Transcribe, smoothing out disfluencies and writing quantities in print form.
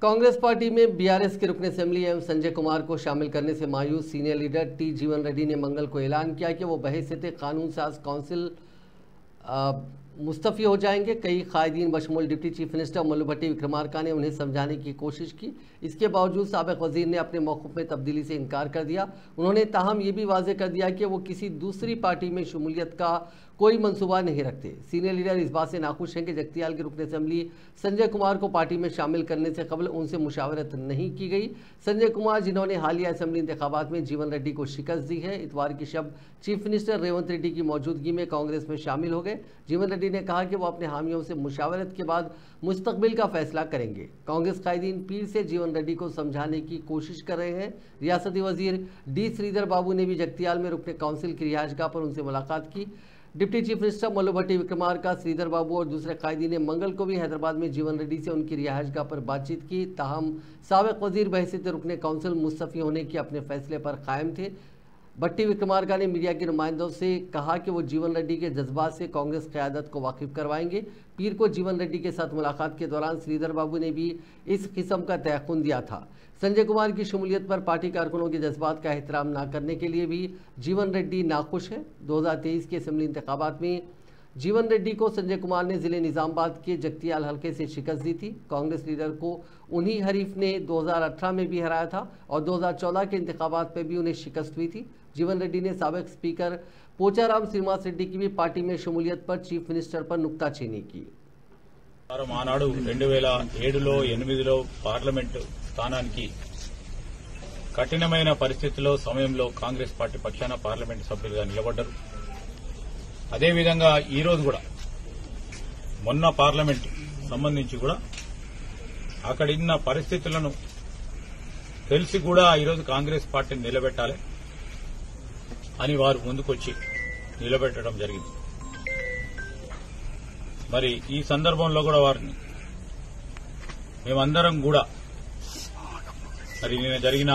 Congress party में BRS के रुकन असेंबली एवं संजय कुमार को शामिल करने से मायूस सीनियर लीडर टी जीवन रेड्डी ने मंगल को ऐलान किया कि वो बहैसियत कानून साज काउंसिल मुस्तफ़ी हो जाएंगे। कई कायदीन बशमूल डिप्टी चीफ मिनिस्टर मल्लू भट्टी विक्रमार्का ने उन्हें समझाने की कोशिश की। इसके बावजूद साबिक वजीर ने अपने मौक़िफ़ में तब्दीली से इनकार कर दिया। उन्होंने ताहम ये भी वाज़ेह कर दिया कि वो किसी दूसरी पार्टी में शमूलियत का कोई मंसूबा नहीं रखते। सीनियर लीडर इस बात से नाखुश हैं कि जगतियाल के रुकन असेंबली संजय कुमार को पार्टी में शामिल करने से कबल उनसे मुशावरत नहीं की गई। संजय कुमार जिन्होंने हालिया असेंबली इंतखाबात में जीवन रेड्डी को शिकस्त दी है, इतवार की शब चीफ मिनिस्टर रेवंत रेड्डी की मौजूदगी में कांग्रेस में शामिल हो गए। जीवन रेड्डी ने कहा कि वो अपने हामियों से मुशावरत के बाद मुस्तकबिल का फैसला करेंगे। कांग्रेस कायदीन पीर से जीवन रेड्डी को समझाने की कोशिश कर रहे हैं। रियासती वजीर डी श्रीधर बाबू ने भी जगतियाल में रुकन काउंसिल की रिहायशगाह पर उनसे मुलाकात की। डिप्टी चीफ मिनिस्टर मल्लू भट्टी विक्रमार्का, श्रीधर बाबू और दूसरे कायदीन ने मंगल को भी हैदराबाद में जीवन रेड्डी से उनकी रिहायशगाह पर बातचीत की। ताहम साबिक वजीर बहैसियत रुकन काउंसिल मुस्तफ़ी होने के अपने फैसले पर कायम थे। भट्टी विक्रमार्का ने मीडिया के नुमाइंदों से कहा कि वो जीवन रेड्डी के जज्बात से कांग्रेस क़यादत को वाकिफ करवाएंगे। पीर को जीवन रेड्डी के साथ मुलाकात के दौरान श्रीधर बाबू ने भी इस किस्म का तयक़ुन दिया था। संजय कुमार की शमूलियत पर पार्टी कारकुनों के जज्बात का एहतराम न करने के लिए भी जीवन रेड्डी नाखुश है। 2023 के असेंबली इंतखाबात में जीवन रेड्डी को संजय कुमार ने ज़िले निज़ामाबाद के जगतियाल हल्के से शिकस्त दी थी। कांग्रेस लीडर को उन्हीं हरीफ ने 2018 में भी हराया था और 2014 के इंतखाबात में भी उन्हें शिकस्त हुई थी। जीवन रेड्डी ने साबिक स्पीकर पोचाराम श्रीनिवास रेड्डी की भी पार्टी में शमूलियत पर चीफ मिनिस्टर पर नुक्ताचीनी की। ఆనాడు 2007లో 8లో పార్లమెంటు స్థానానికి కఠినమైన పరిస్థితుల్లో సమయంలో కాంగ్రెస్ పార్టీ పక్షాన పార్లమెంటు సభ్యులుగా నిలబడ్డారు. అదేవిధంగా ఈ రోజు కూడా మొన్న పార్లమెంటు సంబంధించి కూడా అక్కడున్న పరిస్థితులను తెలిసి కూడా ఈరోజు కాంగ్రెస్ పార్టీని నిలబెట్టాలి అని వారు ముందుకొచ్చి నిలబెట్టడం జరిగింది. మరి ఈ సందర్భంలో కూడా వారిని మేమందరం కూడా మరి నిన్న జరిగిన